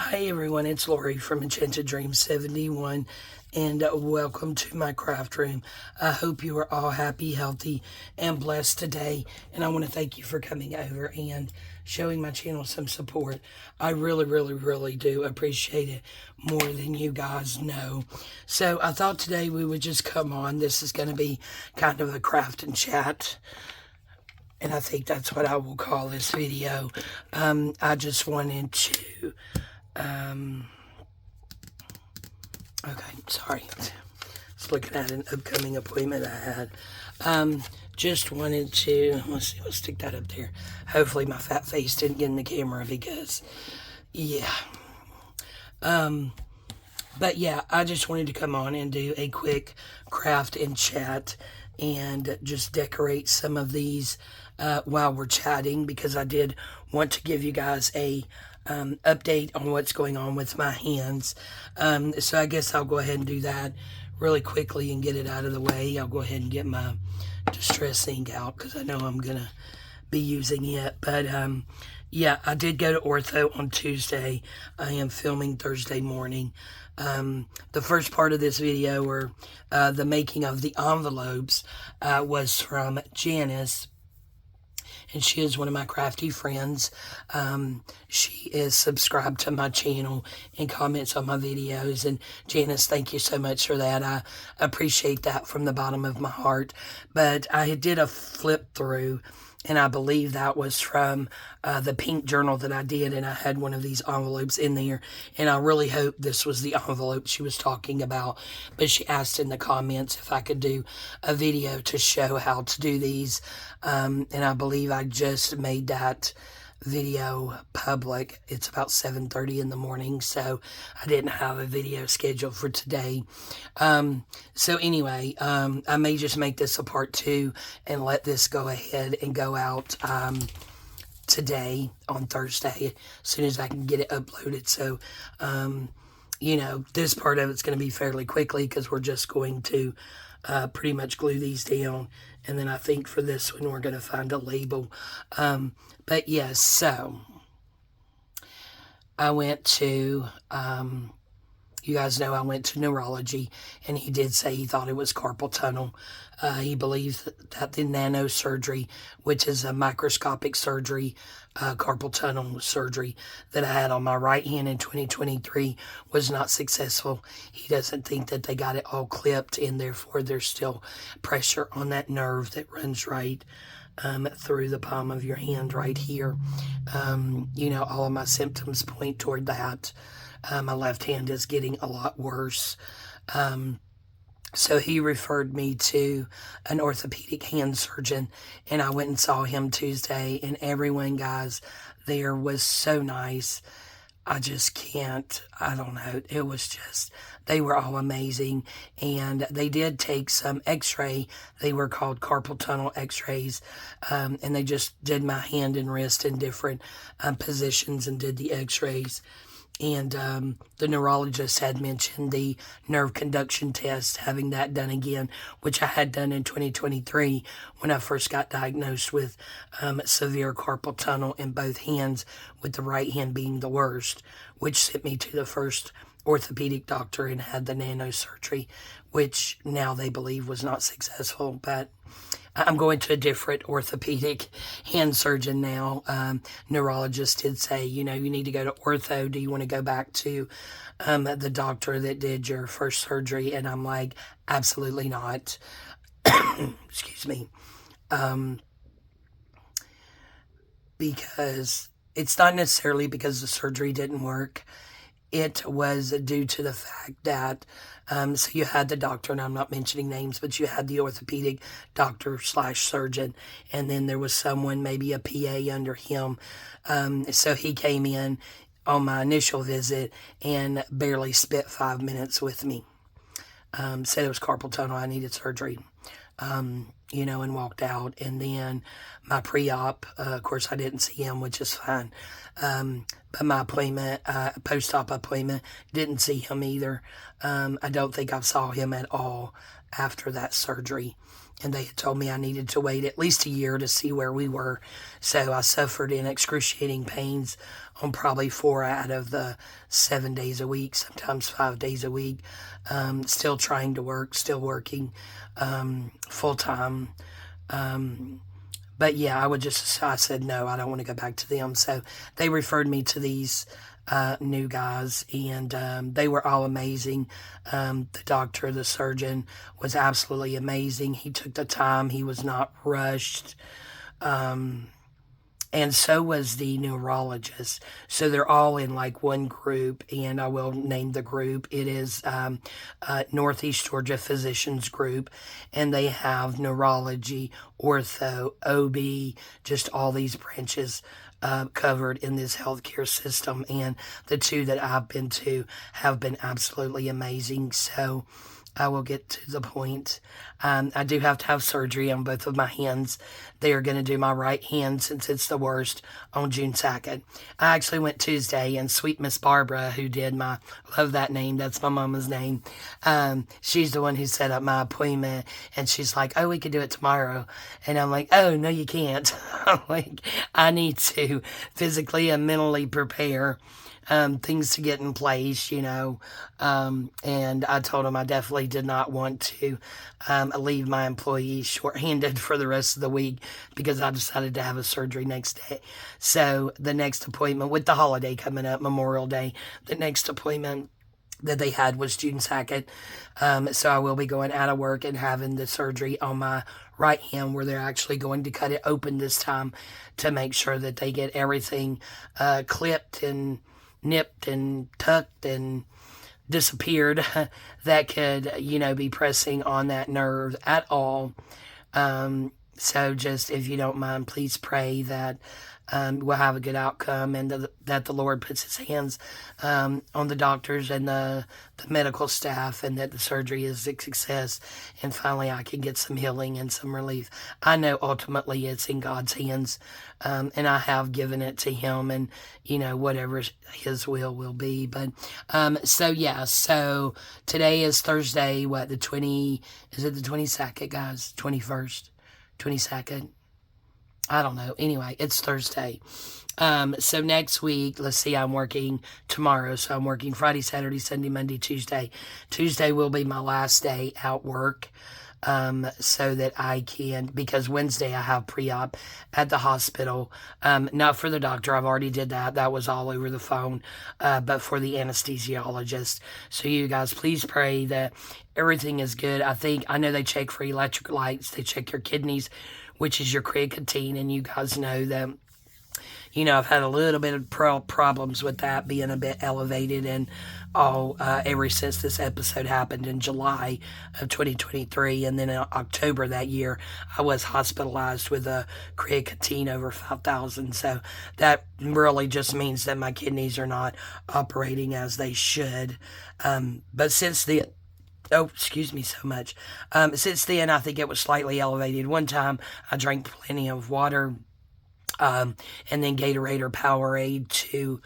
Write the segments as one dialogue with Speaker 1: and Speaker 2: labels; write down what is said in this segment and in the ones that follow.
Speaker 1: Hi everyone, it's Lori from Enchanted Dream 71 and welcome to my craft room. I hope you are all happy, healthy, and blessed today, and I want to thank you for coming over and showing my channel some support. I really do appreciate it more than you guys know. So I thought today we would just come on. This is going to be kind of a craft and chat, and I think that's what I will call this video. I just wanted to okay, sorry. Just looking at an upcoming appointment I had. Just wanted to, let's see, let's stick that up there. Hopefully my fat face didn't get in the camera because, yeah. But yeah, I just wanted to come on and do a quick craft and chat and just decorate some of these while we're chatting, because I did want to give you guys a update on what's going on with my hands. So I guess I'll go ahead and do that really quickly and get it out of the way. I'll go ahead and get my distress ink out because I know I'm gonna be using it. But yeah, I did go to ortho on Tuesday. I am filming Thursday morning. The first part of this video, or the making of the envelopes, was from Janice. And she is one of my crafty friends. She is subscribed to my channel and comments on my videos. And Janice, thank you so much for that. I appreciate that from the bottom of my heart. But I did a flip through, and I believe that was from the pink journal that I did, and I had one of these envelopes in there, and I really hope this was the envelope she was talking about. But she asked in the comments if I could do a video to show how to do these, and I believe I just made that video public. It's about 7:30 in the morning, so I didn't have a video scheduled for today. So anyway, I may just make this a part 2 and let this go ahead and go out today on Thursday as soon as I can get it uploaded. So you know, this part of it's going to be fairly quickly because we're just going to pretty much glue these down, and then I think for this one we're going to find a label. But yes, so I went to, you guys know I went to neurology, and he did say he thought it was carpal tunnel. He believes that the nano surgery, which is a microscopic surgery, carpal tunnel surgery that I had on my right hand in 2023, was not successful. He doesn't think that they got it all clipped, and therefore there's still pressure on that nerve that runs right through the palm of your hand right here. You know, all of my symptoms point toward that. My left hand is getting a lot worse. So he referred me to an orthopedic hand surgeon, and I went and saw him Tuesday, and everyone, guys, there was so nice. I just can't, I don't know. It was just, they were all amazing. And they did take some x-ray. They were called carpal tunnel x-rays. And they just did my hand and wrist in different positions and did the x-rays. And the neurologist had mentioned the nerve conduction test, having that done again, which I had done in 2023 when I first got diagnosed with severe carpal tunnel in both hands, with the right hand being the worst, which sent me to the first orthopedic doctor and had the nano surgery, which now they believe was not successful. But I'm going to a different orthopedic hand surgeon now. Neurologist did say, you know, you need to go to ortho. Do you want to go back to the doctor that did your first surgery? And I'm like, absolutely not. Excuse me. Because it's not necessarily because the surgery didn't work. It was due to the fact that, so you had the doctor, and I'm not mentioning names, but you had the orthopedic doctor / surgeon, and then there was someone, maybe a PA under him. So he came in on my initial visit and barely spent 5 minutes with me. Said it was carpal tunnel, I needed surgery. You know, and walked out. And then my pre-op, of course, I didn't see him, which is fine. But my appointment, post-op appointment, didn't see him either. I don't think I saw him at all after that surgery. and they had told me I needed to wait at least a year to see where we were. So I suffered in excruciating pains on probably 4 out of the 7 days a week, sometimes 5 days a week. Still trying to work, still working full time. But yeah, I said, no, I don't want to go back to them. So they referred me to these new guys, and they were all amazing. The doctor, the surgeon was absolutely amazing. He took the time. He was not rushed. And so was the neurologist. So they're all in like one group, and I will name the group. It is Northeast Georgia Physicians Group, and they have neurology, ortho, OB, just all these branches covered in this healthcare system. And the two that I've been to have been absolutely amazing. So I will get to the point. I do have to have surgery on both of my hands. They are going to do my right hand, since it's the worst, on June 2nd. I actually went Tuesday, and sweet Miss Barbara, who did my, love that name, that's my mama's name. She's the one who set up my appointment, and she's like, oh, we could do it tomorrow. And I'm like, oh, no, you can't. I'm like, I need to physically and mentally prepare things to get in place, and I told him I definitely did not want to leave my employees shorthanded for the rest of the week, because I decided to have a surgery next day. So the next appointment, with the holiday coming up, Memorial Day, the next appointment that they had was June 2nd. So I will be going out of work and having the surgery on my right hand, where they're actually going to cut it open this time to make sure that they get everything clipped and nipped and tucked and disappeared that could, be pressing on that nerve at all. So just, if you don't mind, please pray that we'll have a good outcome, and that the Lord puts his hands on the doctors and the medical staff, and that the surgery is a success, and finally I can get some healing and some relief. I know ultimately it's in God's hands, and I have given it to him, and whatever his will be. But so today is Thursday, is it the 22nd, guys? 21st, 22nd? I don't know. Anyway, it's Thursday. So next week, let's see, I'm working tomorrow. So I'm working Friday, Saturday, Sunday, Monday, Tuesday. Tuesday will be my last day at work. So that I can, because Wednesday I have pre-op at the hospital, not for the doctor, I've already did that, that was all over the phone, but for the anesthesiologist. So you guys, please pray that everything is good. I know they check for electric lights, they check your kidneys, which is your creatinine, and you guys know that, I've had a little bit of problems with that being a bit elevated, and ever since this episode happened in July of 2023, and then in October that year, I was hospitalized with a creatinine over 5,000. So that really just means that my kidneys are not operating as they should. But since the excuse me so much. Since then, I think it was slightly elevated. One time, I drank plenty of water, and then Gatorade or Powerade to,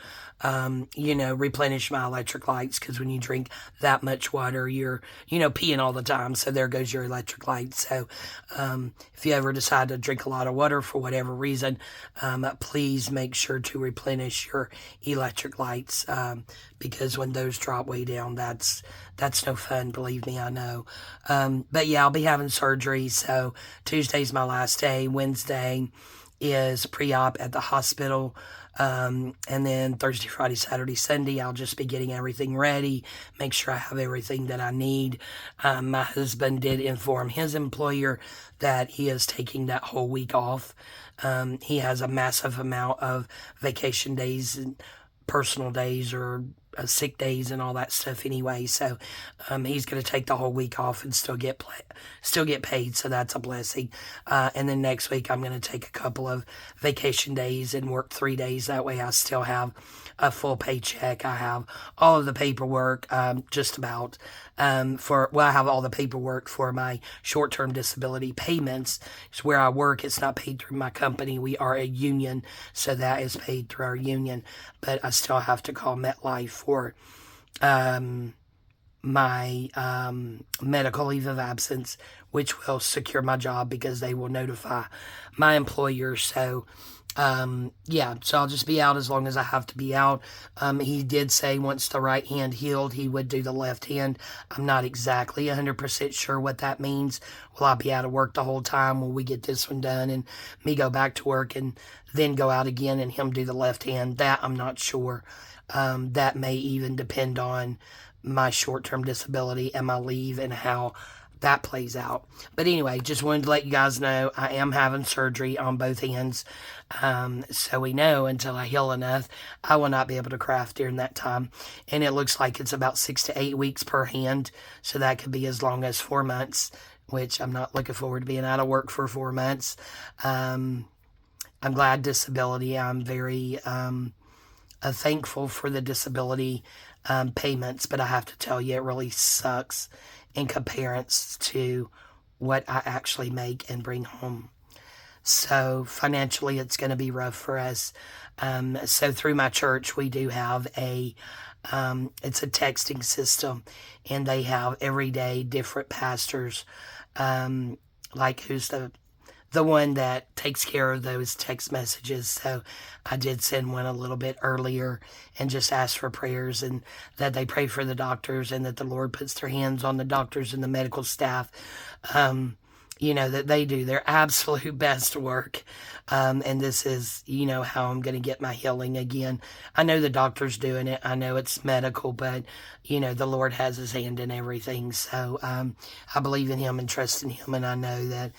Speaker 1: replenish my electric lights, because when you drink that much water, you're, peeing all the time, so there goes your electric lights. So, if you ever decide to drink a lot of water for whatever reason, please make sure to replenish your electric lights, because when those drop way down, that's no fun, believe me, I know. But yeah, I'll be having surgery, so Tuesday's my last day. Wednesday is pre-op at the hospital, and then Thursday, Friday, Saturday, Sunday, I'll just be getting everything ready, make sure I have everything that I need. My husband did inform his employer that he is taking that whole week off. He has a massive amount of vacation days and personal days, or sick days and all that stuff anyway. So he's going to take the whole week off and still get paid. So that's a blessing. And then next week I'm going to take a couple of vacation days and work 3 days. That way I still have a full paycheck. I have all of the paperwork, just about, I have all the paperwork for my short-term disability payments. It's where I work. It's not paid through my company. We are a union, so that is paid through our union. But I still have to call MetLife for my medical leave of absence, which will secure my job because they will notify my employer. So yeah, so I'll just be out as long as I have to be out. He did say once the right hand healed, he would do the left hand. I'm not exactly 100% sure what that means. Will I be out of work the whole time? Will we get this one done and me go back to work and then go out again and him do the left hand? That I'm not sure. That may even depend on my short-term disability and my leave and how that plays out. But anyway, just wanted to let you guys know I am having surgery on both hands. So we know until I heal enough, I will not be able to craft during that time. And it looks like it's about 6 to 8 weeks per hand. So that could be as long as 4 months, which I'm not looking forward to being out of work for 4 months. I'm glad disability. I'm very thankful for the disability payments, but I have to tell you, it really sucks in comparison to what I actually make and bring home. So financially, it's going to be rough for us. So through my church, we do have it's a texting system, and they have every day different pastors, like who's the one that takes care of those text messages. So I did send one a little bit earlier and just ask for prayers and that they pray for the doctors and that the Lord puts their hands on the doctors and the medical staff. That they do their absolute best work. And this is, how I'm going to get my healing again. I know the doctor's doing it. I know it's medical, but, the Lord has his hand in everything. So I believe in him and trust in him. And I know that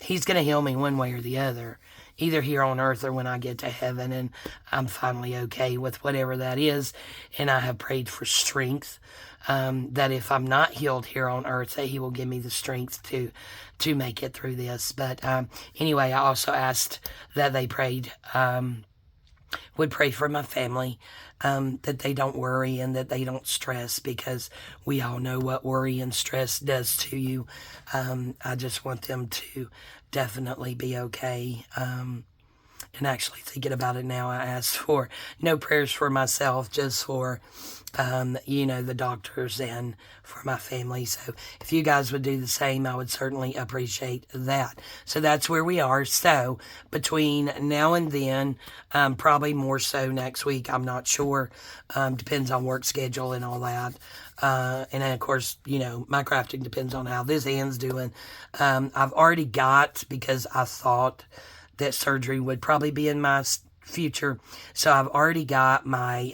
Speaker 1: he's going to heal me one way or the other, either here on earth or when I get to heaven. And I'm finally okay with whatever that is. And I have prayed for strength, that if I'm not healed here on earth, that he will give me the strength to make it through this. But anyway, I also asked that they would pray for my family, that they don't worry and that they don't stress, because we all know what worry and stress does to you. I just want them to definitely be okay. And actually thinking about it now, I asked for no prayers for myself, just for, the doctors and for my family. So if you guys would do the same, I would certainly appreciate that. So that's where we are. So between now and then, probably more so next week, I'm not sure. Depends on work schedule and all that. And then, of course, my crafting depends on how this hand's doing. I've already got, because I thought that surgery would probably be in my future. So I've already got my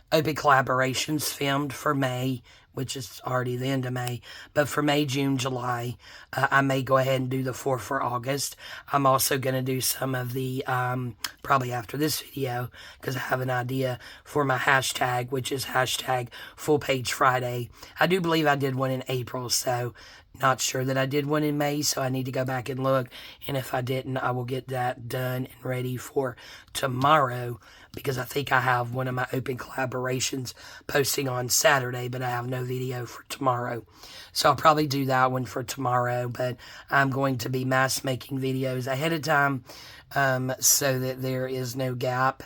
Speaker 1: open collaborations filmed for May, which is already the end of May. But for May, June, July, I may go ahead and do the 4 for August. I'm also going to do some of the, probably after this video, because I have an idea for my hashtag, which is hashtag Full Page Friday. I do believe I did one in April, so not sure that I did one in May, so I need to go back and look. And if I didn't, I will get that done and ready for tomorrow, because I think I have one of my open collaborations posting on Saturday, but I have no video for tomorrow. So I'll probably do that one for tomorrow, but I'm going to be mass making videos ahead of time, so that there is no gap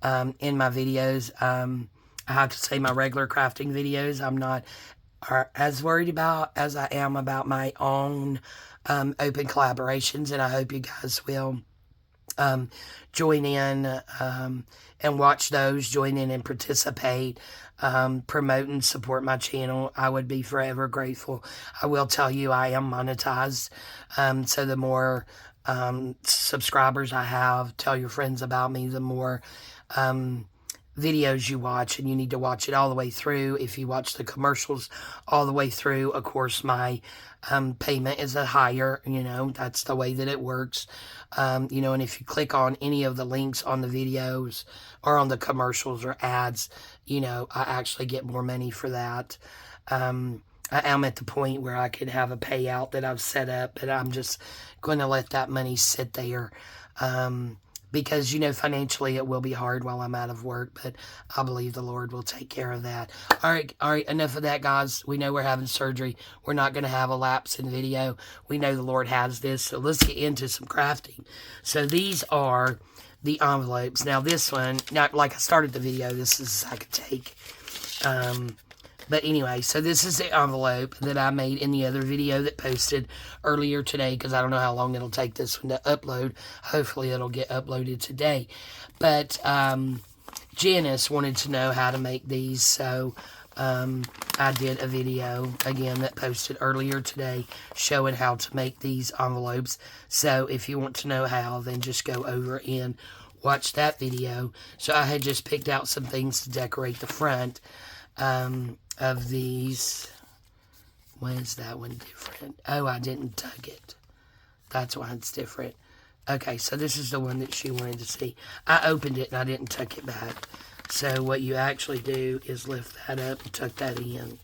Speaker 1: in my videos. I have to say, my regular crafting videos, I'm not as worried about as I am about my own open collaborations, and I hope you guys will join in and watch those, join in and participate, promote and support my channel. I would be forever grateful. I will tell you, I am monetized, so the more subscribers I have, tell your friends about me, the more videos you watch, and you need to watch it all the way through. If you watch the commercials all the way through, of course, my payment is higher. That's the way that it works. And if you click on any of the links on the videos or on the commercials or ads, I actually get more money for that. I am at the point where I could have a payout that I've set up, but I'm just going to let that money sit there. Because, financially it will be hard while I'm out of work, but I believe the Lord will take care of that. All right, enough of that, guys. We know we're having surgery. We're not going to have a lapse in video. We know the Lord has this, so let's get into some crafting. So these are the envelopes. Now this one, like I started the video, this is a second take. But anyway, so this is the envelope that I made in the other video that posted earlier today, because I don't know how long it'll take this one to upload. Hopefully it'll get uploaded today. But Janice wanted to know how to make these, so I did a video, again, that posted earlier today showing how to make these envelopes. So if you want to know how, then just go over and watch that video. So I had just picked out some things to decorate the front of these. Why is that one different? Oh, I didn't tug it. That's why it's different. Okay, so this is the one that she wanted to see. I opened it and I didn't tuck it back. So what you actually do is lift that up and tuck that in.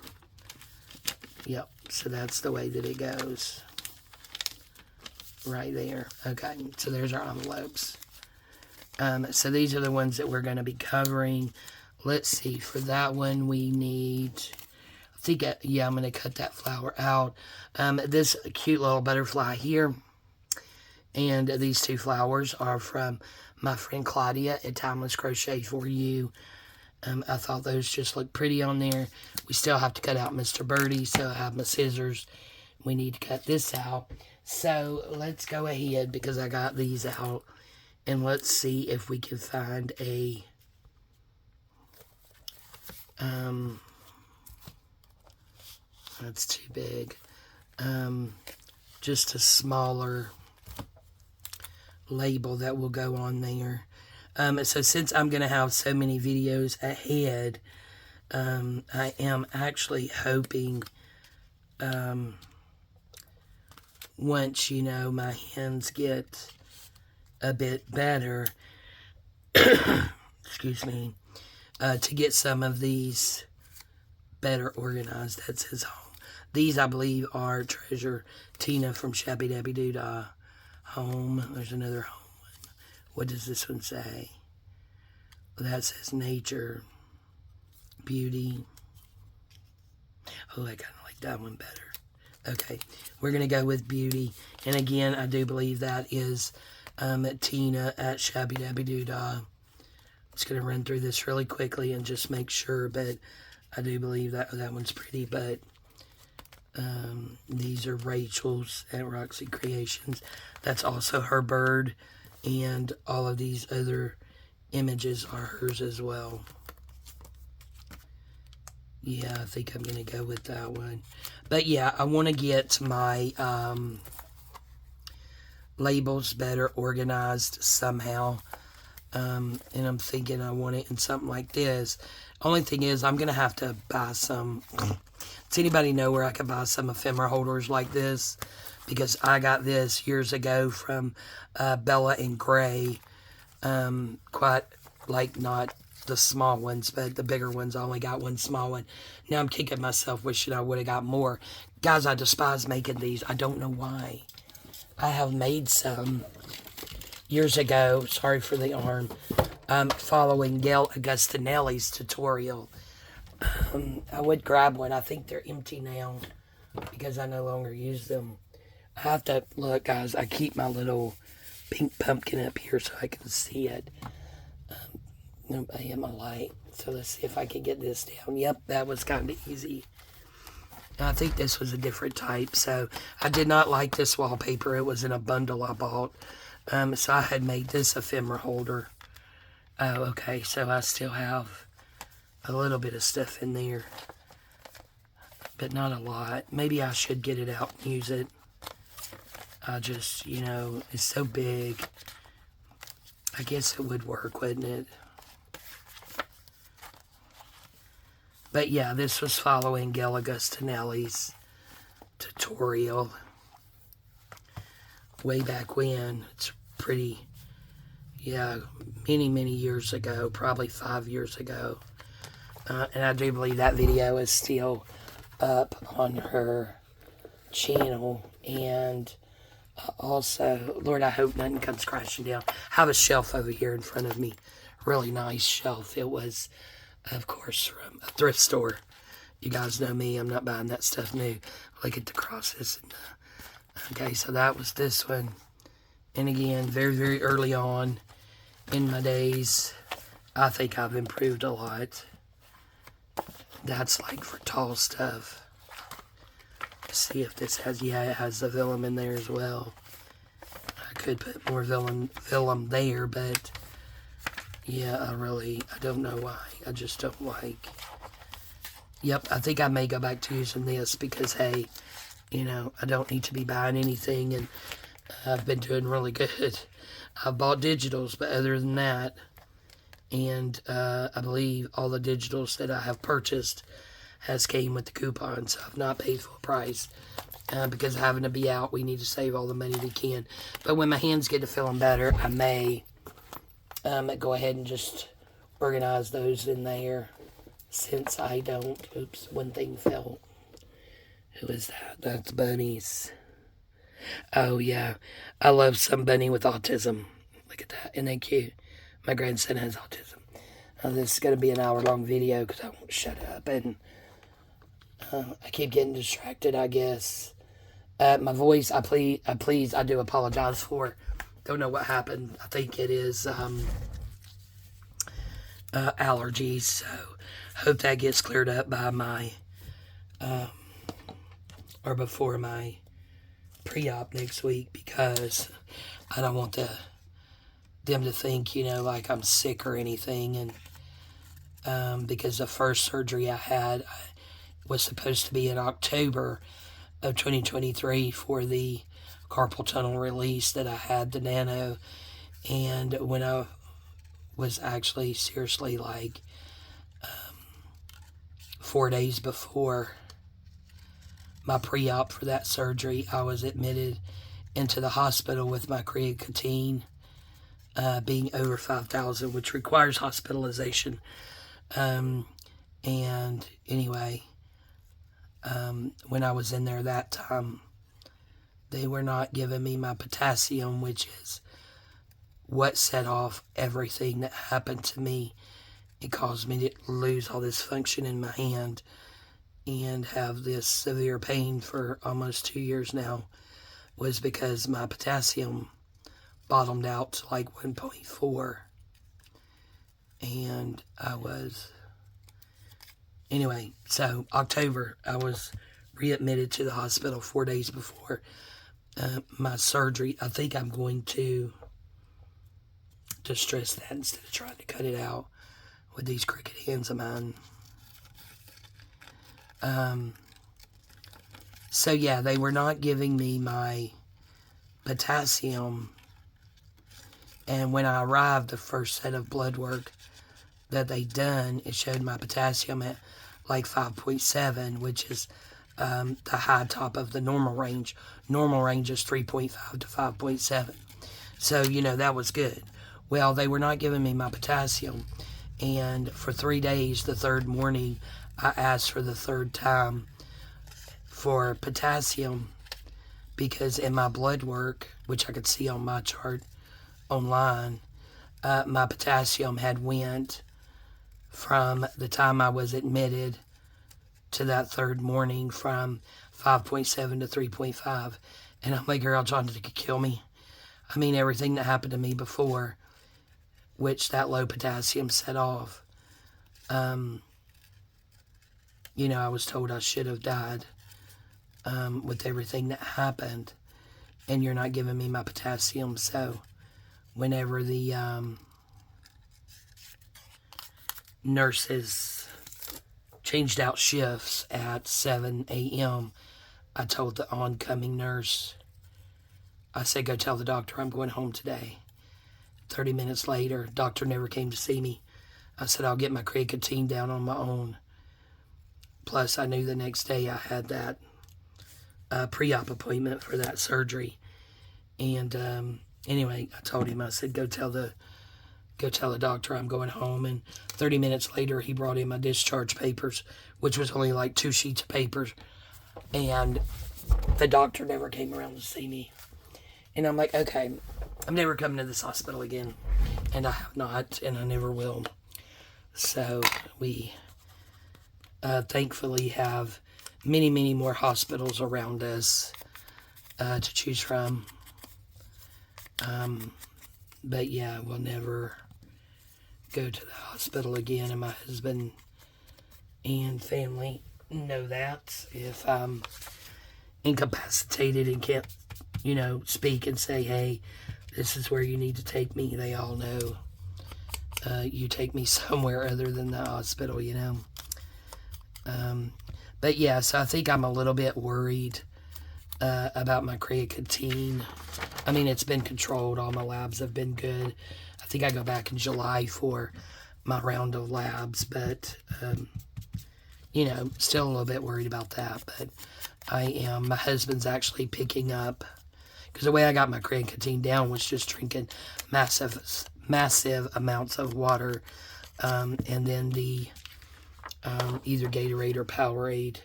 Speaker 1: Yep, so that's the way that it goes. Right there. Okay, so there's our envelopes. So these are the ones that we're going to be covering. Let's see, for that one we need, I think, yeah, I'm going to cut that flower out. This cute little butterfly here, and these two flowers are from my friend Claudia at Timeless Crochet For You. I thought those just look pretty on there. We still have to cut out Mr. Birdie, so I have my scissors. We need to cut this out. So let's go ahead, because I got these out, and let's see if we can find a that's too big. Just a smaller label that will go on there. So since I'm going to have so many videos ahead, I am actually hoping, once, you know, my hands get a bit better, excuse me, to get some of these better organized. That's his home. These, I believe, are Treasure Tina from Shabby Dabby Doodah Home. There's another home one. What does this one say? That says Nature, Beauty. Oh, I kind of like that one better. Okay, we're going to go with Beauty. And again, I do believe that is Tina at Shabby Dabby Doodah. Just going to run through this really quickly and just make sure, but I do believe that one's pretty. But these are Rachel's at Roxy Creations. That's also her bird, and all of these other images are hers as well. Yeah, I think I'm going to go with that one. But yeah, I want to get my labels better organized somehow. And I'm thinking I want it in something like this. Only thing is, I'm going to have to buy some. Does anybody know where I can buy some ephemera holders like this? Because I got this years ago from Bella and Gray. Quite, like, not the small ones, but the bigger ones. I only got one small one. Now I'm kicking myself, wishing I would have got more. Guys, I despise making these. I don't know why. I have made some years ago. Sorry for the arm. Following Gail Augustinelli's tutorial. I would grab one. I think they're empty now because I no longer use them. I have to look, guys. I keep my little pink pumpkin up here so I can see it. Nope, I have my light. So let's see if I can get this down. Yep, that was kind of easy. And I think this was a different type. So I did not like this wallpaper. It was in a bundle I bought. So I had made this ephemera holder. Oh, okay. So I still have a little bit of stuff in there, but not a lot. Maybe I should get it out and use it. I just, you know, it's so big. I guess it would work, wouldn't it? But yeah, this was following Gail Augustinelli's tutorial way back when. It's pretty, yeah, many years ago, probably 5 years ago. And I do believe that video is still up on her channel. And also, Lord, I hope nothing comes crashing down. I have a shelf over here in front of me. Really nice shelf. It was, of course, from a thrift store. You guys know me. I'm not buying that stuff new. Look at the crosses. Okay, so that was this one. And again, very early on in my days, I think I've improved a lot. That's like for tall stuff. Let's see if this has, yeah, it has the vellum in there as well. I could put more vellum there, but yeah, I don't know why. I just don't like. Yep, I think I may go back to using this because, hey, you know, I don't need to be buying anything, and I've been doing really good. I've bought digitals, but other than that, and I believe all the digitals that I have purchased has came with the coupon, so I've not paid full price. Because having to be out, we need to save all the money we can. But when my hands get to feeling better, I may go ahead and just organize those in there, since I don't. Oops, one thing fell. Who is that? That's bunnies. Oh, yeah. I love some bunny with autism. Look at that. Isn't that cute? My grandson has autism. This is going to be an hour-long video because I won't shut up. And I keep getting distracted, I guess. My voice, I do apologize for. Don't know what happened. I think it is allergies. So, hope that gets cleared up by my, or before my pre-op next week, because I don't want them to think, you know, like I'm sick or anything. And because the first surgery I had was supposed to be in October of 2023 for the carpal tunnel release that I had, the nano. And when I was actually seriously like 4 days before my pre-op for that surgery, I was admitted into the hospital with my creatinine being over 5,000, which requires hospitalization. And anyway, when I was in there that time, they were not giving me my potassium, which is what set off everything that happened to me. It caused me to lose all this function in my hand and have this severe pain for almost 2 years now, was because my potassium bottomed out to like 1.4. And I was... Anyway, so October, I was readmitted to the hospital 4 days before my surgery. I think I'm going to stress that instead of trying to cut it out with these crooked hands of mine. So yeah, they were not giving me my potassium. And when I arrived, the first set of blood work that they done, it showed my potassium at like 5.7, which is the high top of the normal range. Normal range is 3.5 to 5.7. So, you know, that was good. Well, they were not giving me my potassium. And for 3 days, the third morning, I asked for the third time for potassium, because in my blood work, which I could see on my chart online, my potassium had went from the time I was admitted to that third morning from 5.7 to 3.5. And I'm like, girl, John, it could kill me. I mean, everything that happened to me before, which that low potassium set off. You know, I was told I should have died with everything that happened. And you're not giving me my potassium. So whenever the nurses changed out shifts at 7 a.m., I told the oncoming nurse, I said, go tell the doctor I'm going home today. 30 minutes later, doctor never came to see me. I said, I'll get my creatinine down on my own. Plus, I knew the next day I had that pre-op appointment for that surgery. And anyway, I told him, I said, go tell the doctor I'm going home. And 30 minutes later, he brought in my discharge papers, which was only like 2 sheets of paper. And the doctor never came around to see me. And I'm like, okay, I'm never coming to this hospital again. And I have not, and I never will. So we thankfully have many, many more hospitals around us to choose from. But yeah, we'll never go to the hospital again. And my husband and family know that. If I'm incapacitated and can't, speak and say, hey, this is where you need to take me, they all know you take me somewhere other than the hospital. But yeah, so I think I'm a little bit worried about my creatine. I mean, it's been controlled. All my labs have been good. I think I go back in July for my round of labs, but, still a little bit worried about that. But I am. My husband's actually picking up, because the way I got my creatine down was just drinking massive amounts of water, and then the either Gatorade or Powerade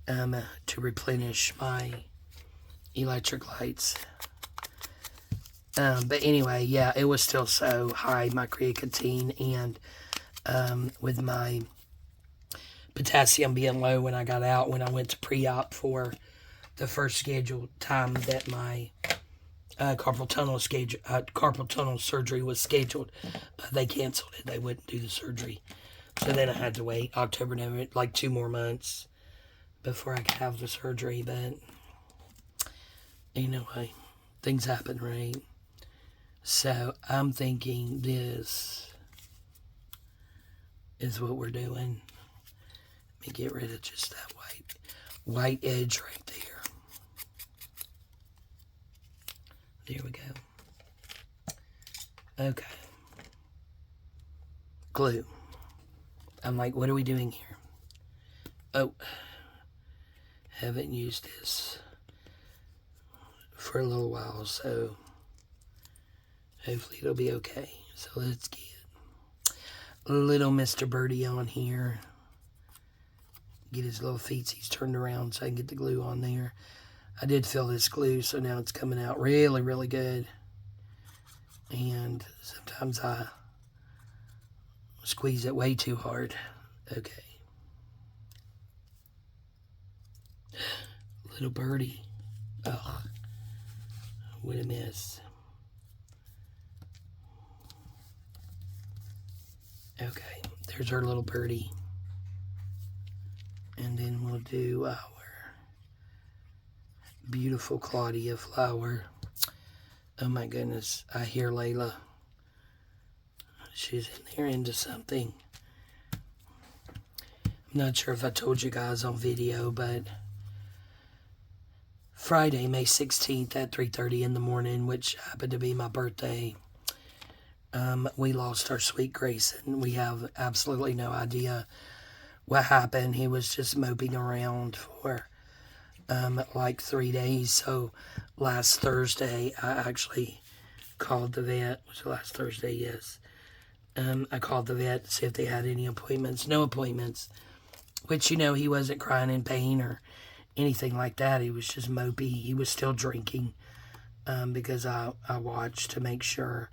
Speaker 1: to replenish my electrolytes. But anyway, yeah, it was still so high, my creatine, and with my potassium being low when I got out, when I went to pre-op for the first scheduled time that my carpal tunnel surgery was scheduled, they canceled it. They wouldn't do the surgery. So then I had to wait October, November, like 2 more months before I could have the surgery. But anyway, things happen, right? So I'm thinking this is what we're doing. Let me get rid of just that white edge right there. There we go. Okay. Glue. I'm like, what are we doing here? Oh, haven't used this for a little while, so hopefully it'll be okay. So let's get little Mr. Birdie on here. Get his little feetsies turned around so I can get the glue on there. I did fill this glue, so now it's coming out really, really good. And sometimes I squeeze it way too hard. Okay. Little birdie. Oh, what a mess. Okay, there's our little birdie. And then we'll do our beautiful Claudia flower. Oh my goodness, I hear Layla. She's in there into something. I'm not sure if I told you guys on video, but Friday, May 16th at 3:30 in the morning, which happened to be my birthday, we lost our sweet Grayson. We have absolutely no idea what happened. He was just moping around for like 3 days. So last Thursday, I actually called the vet. Was it last Thursday? Yes. I called the vet to see if they had any appointments. No appointments. Which, he wasn't crying in pain or anything like that. He was just mopey. He was still drinking because I watched to make sure.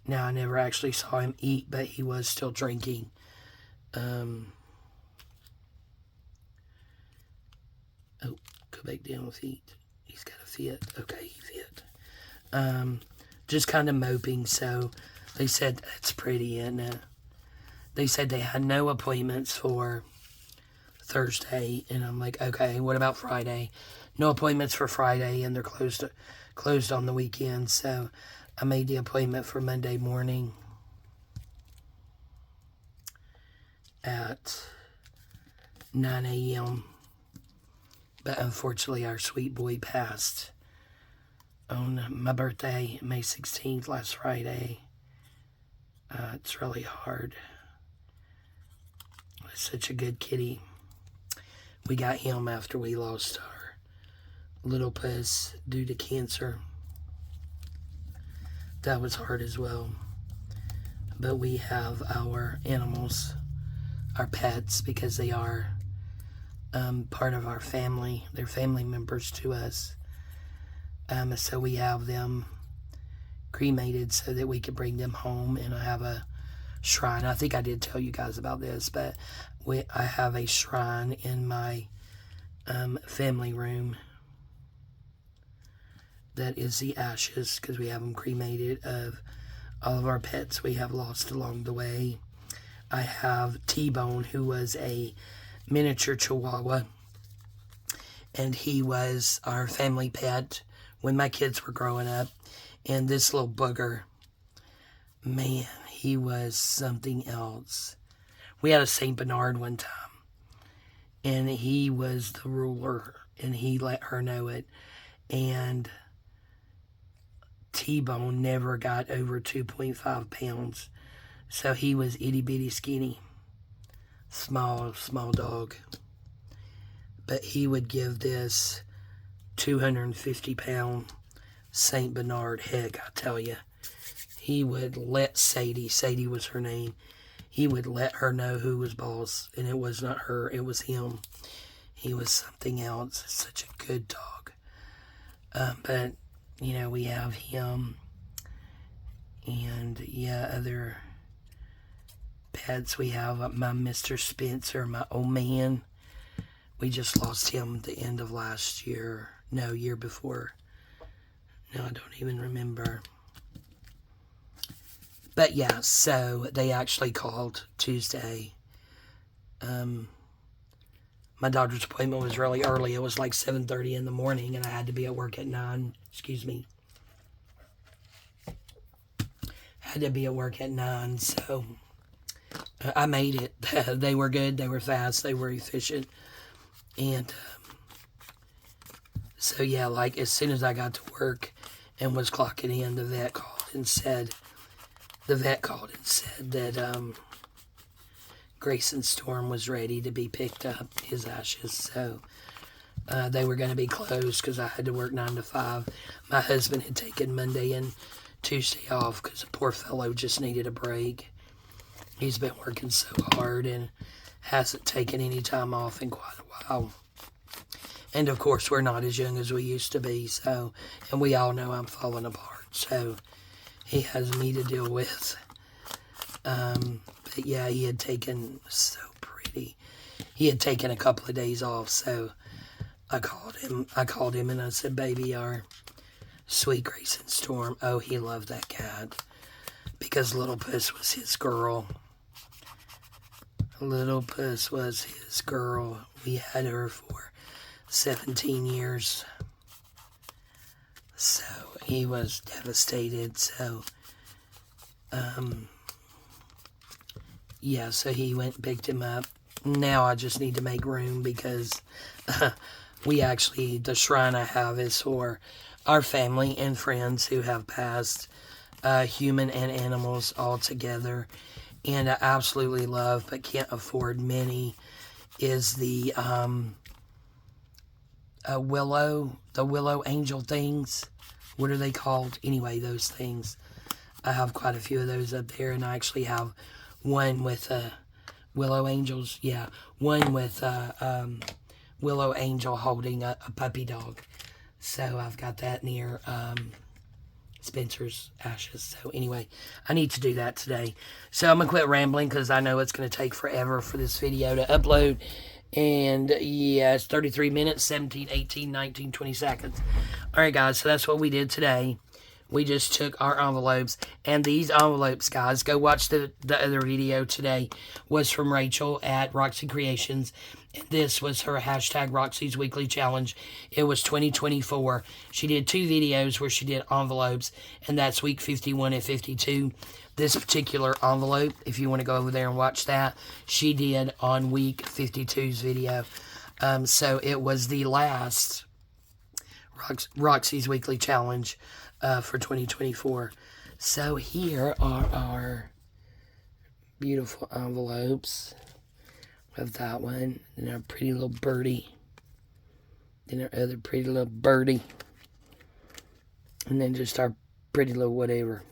Speaker 1: Now, I never actually saw him eat, but he was still drinking. Oh, go back down with eat. He's got a fit. Okay, he fit. Just kind of moping, so they said, that's pretty, and they said they had no appointments for Thursday, and I'm like, okay, what about Friday? No appointments for Friday, and they're closed on the weekend, so I made the appointment for Monday morning at 9 a.m., but unfortunately our sweet boy passed on my birthday, May 16th, last Friday. It's really hard. He's such a good kitty. We got him after we lost our little puss due to cancer. That was hard as well. But we have our animals, our pets, because they are part of our family. They're family members to us. So we have them cremated so that we could bring them home. And I have a shrine. I think I did tell you guys about this, but I have a shrine in my family room that is the ashes, because we have them cremated, of all of our pets we have lost along the way. I have T-Bone, who was a miniature Chihuahua, and he was our family pet when my kids were growing up. And this little booger, man, he was something else. We had a St. Bernard one time, and he was the ruler, and he let her know it. And T-Bone never got over 2.5 pounds. So he was itty-bitty skinny. Small dog. But he would give this 250-pound St. Bernard, heck, I tell you. He would let Sadie was her name, he would let her know who was boss. And it was not her, it was him. He was something else. Such a good dog. But, you know, we have him. And, yeah, other pets. We have my Mr. Spencer, my old man. We just lost him at the end of last year. No, year before. No, I don't even remember. But yeah, so they actually called Tuesday. My doctor's appointment was really early. It was like 7:30 in the morning, and I had to be at work at 9. Excuse me. Had to be at work at 9, so I made it. They were good. They were fast. They were efficient. And so, yeah, like as soon as I got to work and was clocking in, the vet called and said that Grayson Storm was ready to be picked up, his ashes. So they were going to be closed because I had to work 9 to 5. My husband had taken Monday and Tuesday off because the poor fellow just needed a break. He's been working so hard and hasn't taken any time off in quite a while. And of course, we're not as young as we used to be, so, and we all know I'm falling apart, so he has me to deal with. But yeah, he had taken, so pretty, he had taken a couple of days off, so I called him and I said, baby, our sweet Grayson Storm, oh, he loved that cat, because Little Puss was his girl. Little Puss was his girl. We had her for 17 years. So he was devastated. So, yeah, so he went and picked him up. Now I just need to make room because the shrine I have is for our family and friends who have passed, human and animals all together. And I absolutely love, but can't afford many, is the willow angel things. What are they called? Anyway, those things. I have quite a few of those up there, and I actually have one with willow angels. Yeah, one with willow angel holding a puppy dog. So I've got that near Spencer's ashes. So anyway, I need to do that today. So I'm going to quit rambling because I know it's going to take forever for this video to upload. And yeah, it's 33 minutes, 17, 18, 19, 20 seconds. Alright guys, so that's what we did today. We just took our envelopes. And these envelopes, guys, go watch the other video today. Was from Rachel at Roxy Creations. And this was her hashtag Roxy's Weekly Challenge. It was 2024. She did 2 videos where she did envelopes. And that's week 51 and 52. This particular envelope, if you want to go over there and watch that, she did on week 52's video. So it was the last Roxy's Weekly Challenge for 2024. So here are our beautiful envelopes of that one. And our pretty little birdie. Then our other pretty little birdie. And then just our pretty little whatever.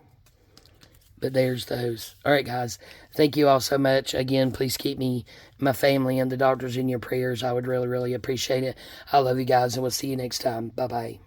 Speaker 1: But there's those. Alright guys, thank you all so much. Again, please keep me, my family, and the doctors in your prayers. I would really, really appreciate it. I love you guys, and we'll see you next time. Bye-bye.